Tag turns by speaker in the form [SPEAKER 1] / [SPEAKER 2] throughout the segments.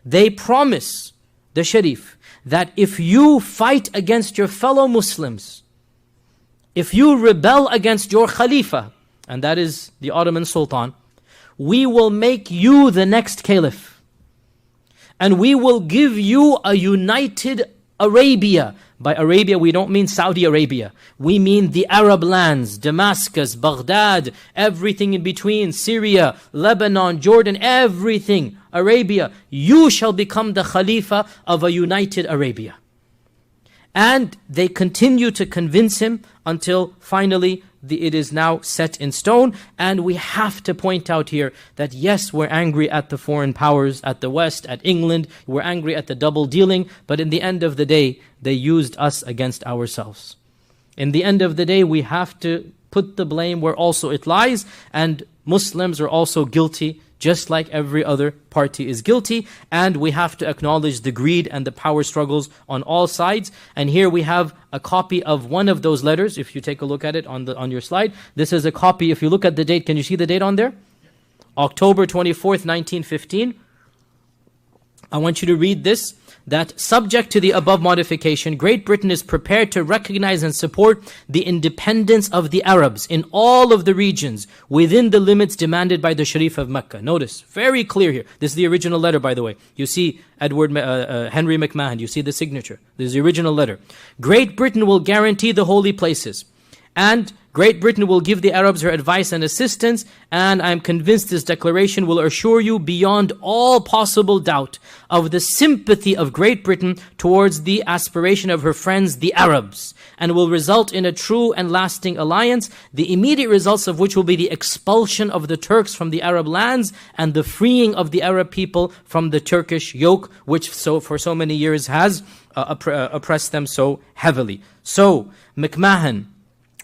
[SPEAKER 1] they promise the Sharif that if you fight against your fellow Muslims, if you rebel against your Khalifa, and that is the Ottoman Sultan, we will make you the next Caliph. And we will give you a united Arabia. By Arabia, we don't mean Saudi Arabia. We mean the Arab lands, Damascus, Baghdad, everything in between, Syria, Lebanon, Jordan, everything, Arabia. You shall become the Khalifa of a united Arabia. And they continue to convince him until finally it is now set in stone. And we have to point out here that yes, we're angry at the foreign powers, at the West, at England. We're angry at the double dealing. But in the end of the day, they used us against ourselves. In the end of the day, we have to put the blame where also it lies. And Muslims are also guilty, just like every other party is guilty. And we have to acknowledge the greed and the power struggles on all sides. And here we have a copy of one of those letters. If you take a look at it on your slide, this is a copy. If you look at the date, can you see the date on there? October 24th, 1915. I want you to read this. That subject to the above modification, Great Britain is prepared to recognize and support the independence of the Arabs in all of the regions within the limits demanded by the Sharif of Mecca. Notice, very clear here. This is the original letter, by the way. You see Henry McMahon, you see the signature. This is the original letter. Great Britain will guarantee the holy places, and Great Britain will give the Arabs her advice and assistance, and I'm convinced this declaration will assure you beyond all possible doubt of the sympathy of Great Britain towards the aspiration of her friends, the Arabs, and will result in a true and lasting alliance, the immediate results of which will be the expulsion of the Turks from the Arab lands and the freeing of the Arab people from the Turkish yoke, which for so many years has oppressed them so heavily. So, McMahon,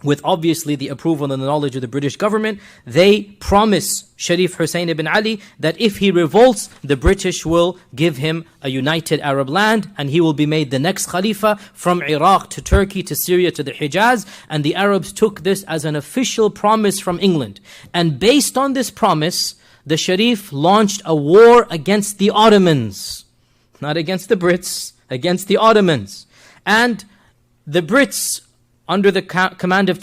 [SPEAKER 1] with obviously the approval and the knowledge of the British government, they promise Sharif Hussein ibn Ali that if he revolts, the British will give him a united Arab land and he will be made the next Khalifa from Iraq to Turkey to Syria to the Hijaz. And the Arabs took this as an official promise from England. And based on this promise, the Sharif launched a war against the Ottomans. Not against the Brits, against the Ottomans. And the Brits, under the command of